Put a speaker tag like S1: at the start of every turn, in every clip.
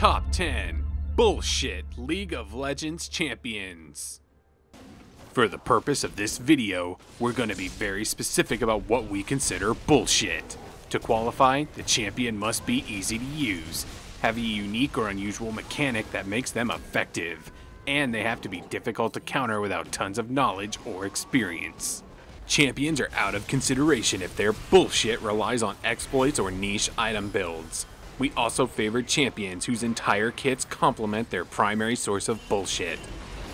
S1: Top 10 Bullshit League of Legends Champions. For the purpose of this video, we're going to be very specific about what we consider bullshit. To qualify, the champion must be easy to use, have a unique or unusual mechanic that makes them effective, and they have to be difficult to counter without tons of knowledge or experience. Champions are out of consideration if their bullshit relies on exploits or niche item builds. We also favor champions whose entire kits complement their primary source of bullshit.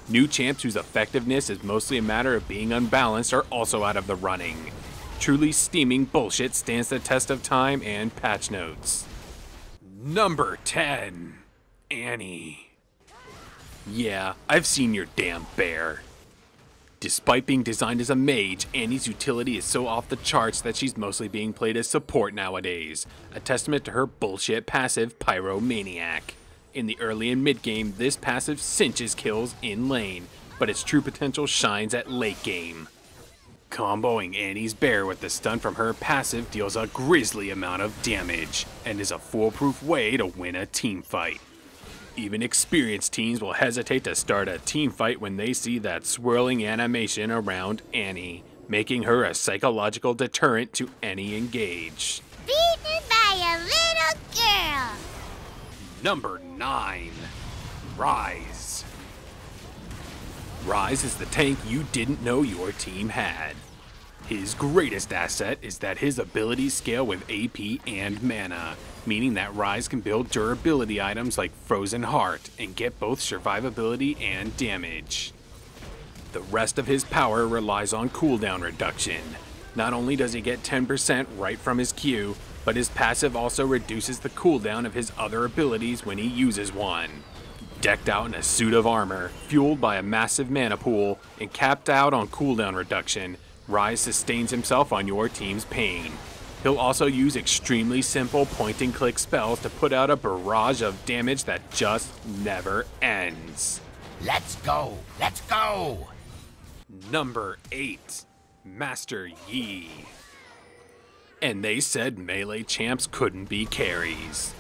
S1: New champs whose effectiveness is mostly a matter of being unbalanced are also out of the running. Truly steaming bullshit stands the test of time and patch notes. Number 10. Annie. Yeah, I've seen your damn bear. Despite being designed as a mage, Annie's utility is so off the charts that she's mostly being played as support nowadays, a testament to her bullshit passive Pyromaniac. In the early and mid game, this passive cinches kills in lane, but its true potential shines at late game. Comboing Annie's bear with the stun from her passive deals a grisly amount of damage, and is a foolproof way to win a team fight. Even experienced teams will hesitate to start a team fight when they see that swirling animation around Annie, making her a psychological deterrent to any engage.
S2: Beaten by a little girl.
S1: Number 9. Ryze. Ryze is the tank you didn't know your team had. His greatest asset is that his abilities scale with AP and mana, meaning that Ryze can build durability items like Frozen Heart and get both survivability and damage. The rest of his power relies on cooldown reduction. Not only does he get 10% right from his Q, but his passive also reduces the cooldown of his other abilities when he uses one. Decked out in a suit of armor, fueled by a massive mana pool, and capped out on cooldown reduction, Ryze sustains himself on your team's pain. He'll also use extremely simple point-and-click spells to put out a barrage of damage that just never ends.
S3: Let's go! Let's go!
S1: Number 8. Master Yi. And they said melee champs couldn't be carries.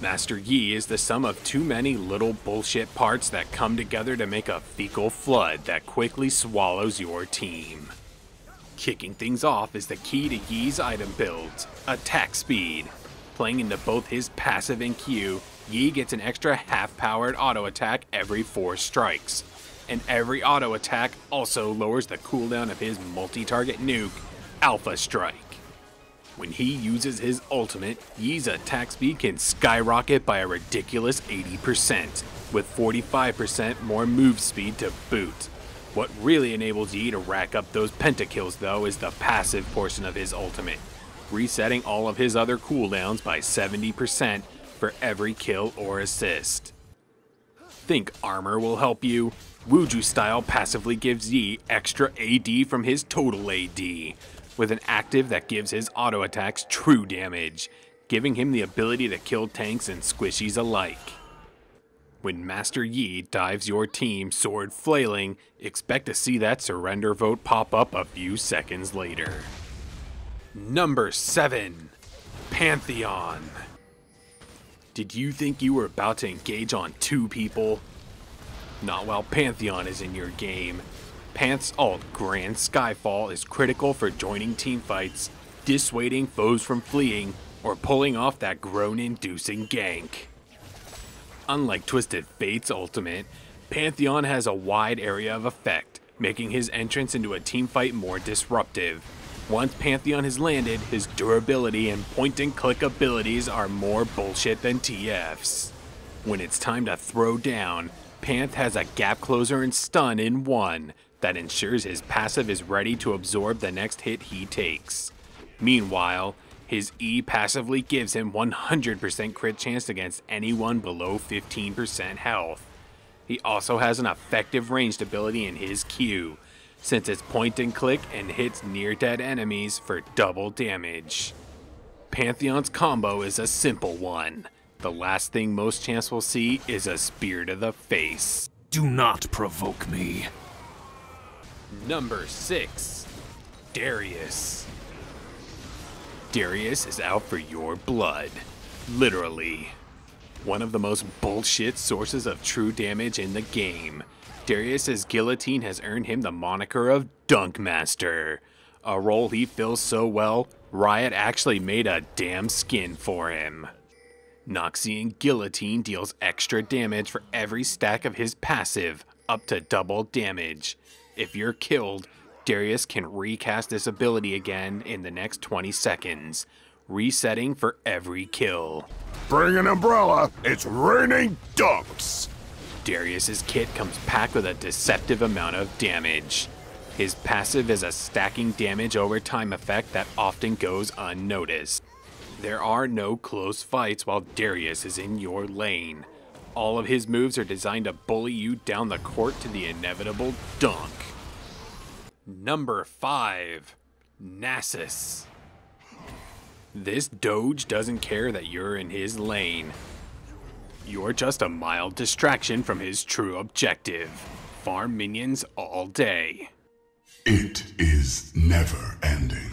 S1: Master Yi is the sum of too many little bullshit parts that come together to make a fecal flood that quickly swallows your team. Kicking things off is the key to Yi's item builds, attack speed. Playing into both his passive and Q, Yi gets an extra half-powered auto attack every 4 strikes. And every auto attack also lowers the cooldown of his multi-target nuke, Alpha Strike. When he uses his ultimate, Yi's attack speed can skyrocket by a ridiculous 80%, with 45% more move speed to boot. What really enables Yi to rack up those pentakills though is the passive portion of his ultimate, resetting all of his other cooldowns by 70% for every kill or assist. Think armor will help you? Wuju style passively gives Yi extra AD from his total AD, with an active that gives his auto attacks true damage, giving him the ability to kill tanks and squishies alike. When Master Yi dives your team sword flailing, expect to see that surrender vote pop up a few seconds later. Number 7. Pantheon. Did you think you were about to engage on 2 people? Not while Pantheon is in your game. Panth's ult, Grand Skyfall, is critical for joining teamfights, dissuading foes from fleeing, or pulling off that groan-inducing gank. Unlike Twisted Fate's ultimate, Pantheon has a wide area of effect, making his entrance into a teamfight more disruptive. Once Pantheon has landed, his durability and point-and-click abilities are more bullshit than TF's. When it's time to throw down, Panth has a gap closer and stun in one that ensures his passive is ready to absorb the next hit he takes. Meanwhile, his E passively gives him 100% crit chance against anyone below 15% health. He also has an effective ranged ability in his Q, since it's point and click and hits near dead enemies for double damage. Pantheon's combo is a simple one. The last thing most champs will see is a spear to the face.
S4: Do not provoke me.
S1: Number 6. Darius. Darius is out for your blood. Literally. One of the most bullshit sources of true damage in the game, Darius's guillotine has earned him the moniker of Dunk Master, a role he fills so well, Riot actually made a damn skin for him. Noxian Guillotine deals extra damage for every stack of his passive, up to double damage. If you're killed, Darius can recast this ability again in the next 20 seconds, resetting for every kill.
S4: Bring an umbrella, it's raining dunks!
S1: Darius's kit comes packed with a deceptive amount of damage. His passive is a stacking damage over time effect that often goes unnoticed. There are no close fights while Darius is in your lane. All of his moves are designed to bully you down the court to the inevitable dunk. Number 5. Nasus. This doge doesn't care that you're in his lane. You're just a mild distraction from his true objective. Farm minions all day.
S5: It is never ending.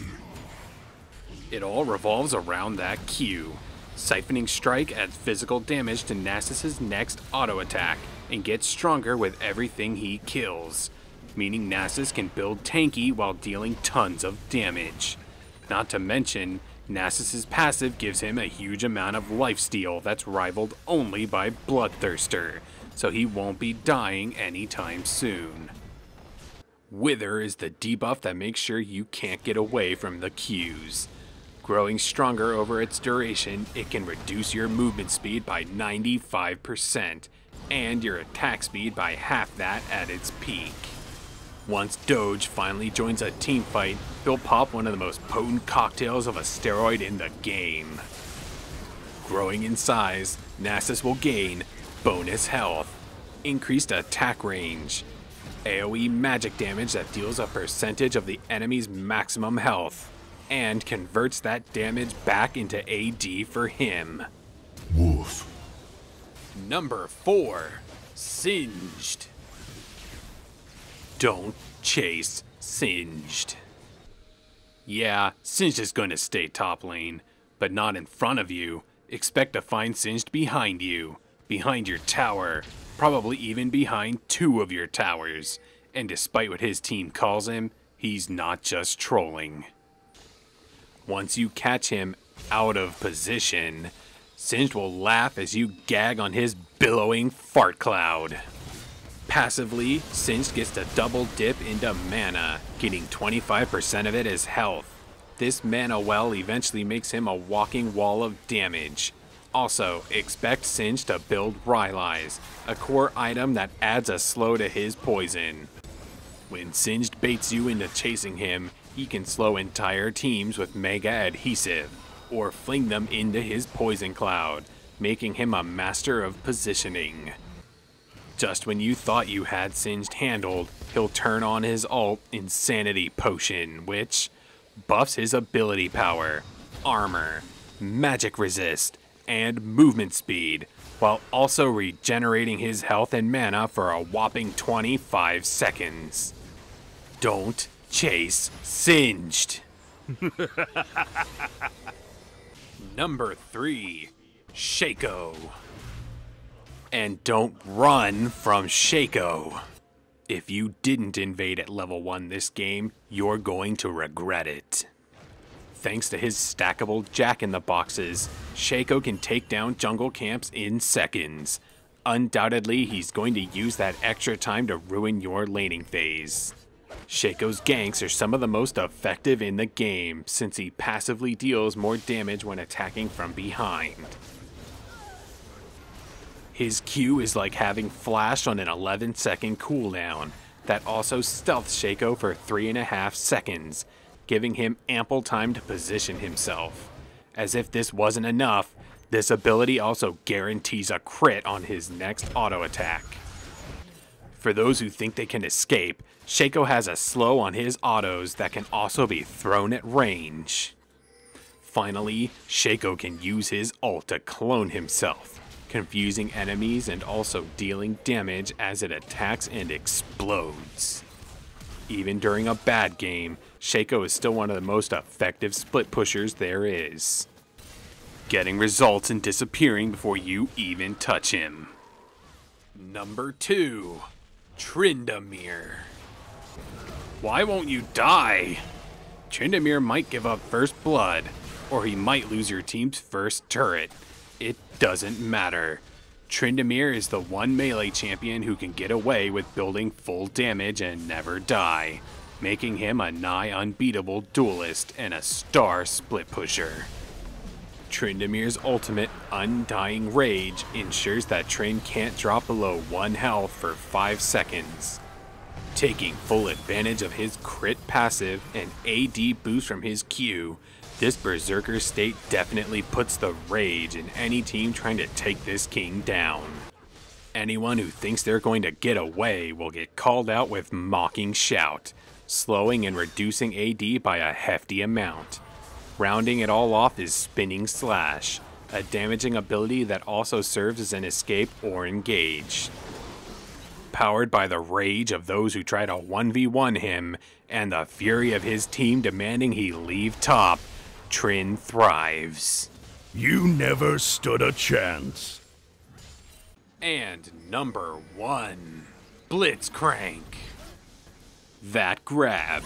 S1: It all revolves around that Q. Siphoning Strike adds physical damage to Nasus's next auto attack and gets stronger with everything he kills, meaning Nasus can build tanky while dealing tons of damage. Not to mention, Nasus's passive gives him a huge amount of lifesteal that's rivaled only by Bloodthirster, so he won't be dying anytime soon. Wither is the debuff that makes sure you can't get away from the Qs. Growing stronger over its duration, it can reduce your movement speed by 95% and your attack speed by half that at its peak. Once Doge finally joins a teamfight, he'll pop one of the most potent cocktails of a steroid in the game. Growing in size, Nasus will gain bonus health, increased attack range, AoE magic damage that deals a percentage of the enemy's maximum health, and converts that damage back into AD for him.
S5: Wolf.
S1: Number 4. Singed. Don't chase Singed. Yeah, Singed is going to stay top lane, but not in front of you. Expect to find Singed behind you, behind your tower, probably even behind 2 of your towers. And despite what his team calls him, he's not just trolling. Once you catch him out of position, Singed will laugh as you gag on his billowing fart cloud. Passively, Singed gets to double dip into mana, getting 25% of it as health. This mana well eventually makes him a walking wall of damage. Also, expect Singed to build Rylai's, a core item that adds a slow to his poison. When Singed baits you into chasing him, he can slow entire teams with Mega Adhesive, or fling them into his Poison Cloud, making him a master of positioning. Just when you thought you had Singed handled, he'll turn on his ult Insanity Potion, which buffs his ability power, armor, magic resist, and movement speed, while also regenerating his health and mana for a whopping 25 seconds. Don't chase Singed. Number 3. Shaco. And don't run from Shaco. If you didn't invade at level 1 this game, you're going to regret it. Thanks to his stackable jack-in-the-boxes, Shaco can take down jungle camps in seconds. Undoubtedly, he's going to use that extra time to ruin your laning phase. Shaco's ganks are some of the most effective in the game, since he passively deals more damage when attacking from behind. His Q is like having flash on an 11-second cooldown, that also stealths Shaco for 3.5 seconds, giving him ample time to position himself. As if this wasn't enough, this ability also guarantees a crit on his next auto attack. For those who think they can escape, Shaco has a slow on his autos that can also be thrown at range. Finally, Shaco can use his ult to clone himself, confusing enemies and also dealing damage as it attacks and explodes. Even during a bad game, Shaco is still one of the most effective split pushers there is. getting results and disappearing before you even touch him. Number 2. Tryndamere. Why won't you die? Tryndamere might give up first blood, or he might lose your team's first turret. It doesn't matter. Tryndamere is the one melee champion who can get away with building full damage and never die, making him a nigh unbeatable duelist and a star split pusher. Tryndamere's ultimate, Undying Rage, ensures that Trynd can't drop below 1 health for 5 seconds. Taking full advantage of his crit passive and AD boost from his Q, this Berserker state definitely puts the rage in any team trying to take this king down. Anyone who thinks they're going to get away will get called out with Mocking Shout, slowing and reducing AD by a hefty amount. Rounding it all off is Spinning Slash, a damaging ability that also serves as an escape or engage. Powered by the rage of those who try to 1v1 him, and the fury of his team demanding he leave top, Trynd thrives.
S4: You never stood a chance.
S1: And number 1, Blitzcrank. That grab.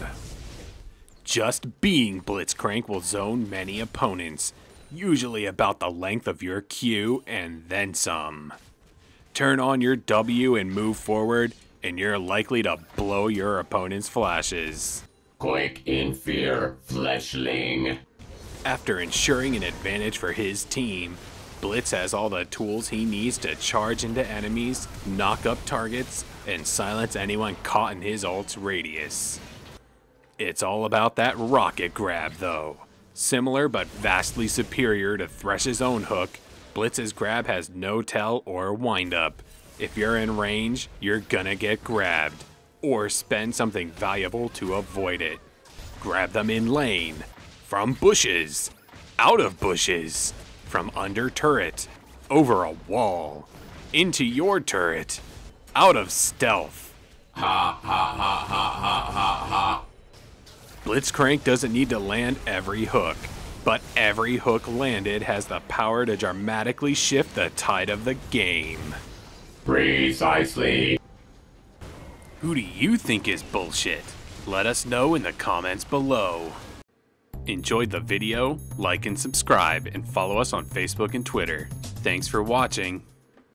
S1: Just being Blitzcrank will zone many opponents, usually about the length of your Q and then some. Turn on your W and move forward, and you're likely to blow your opponent's flashes.
S3: Quick in fear, fleshling.
S1: After ensuring an advantage for his team, Blitz has all the tools he needs to charge into enemies, knock up targets, and silence anyone caught in his ult's radius. It's all about that rocket grab though. Similar but vastly superior to Thresh's own hook, Blitz's grab has no tell or wind up. If you're in range, you're gonna get grabbed, or spend something valuable to avoid it. Grab them in lane, from bushes, out of bushes, from under turret, over a wall, into your turret, out of stealth.
S3: Ha ha ha ha ha ha ha.
S1: Blitzcrank doesn't need to land every hook, but every hook landed has the power to dramatically shift the tide of the game.
S3: Precisely.
S1: Who do you think is bullshit? Let us know in the comments below. Enjoyed the video? Like and subscribe, and follow us on Facebook and Twitter. Thanks for watching.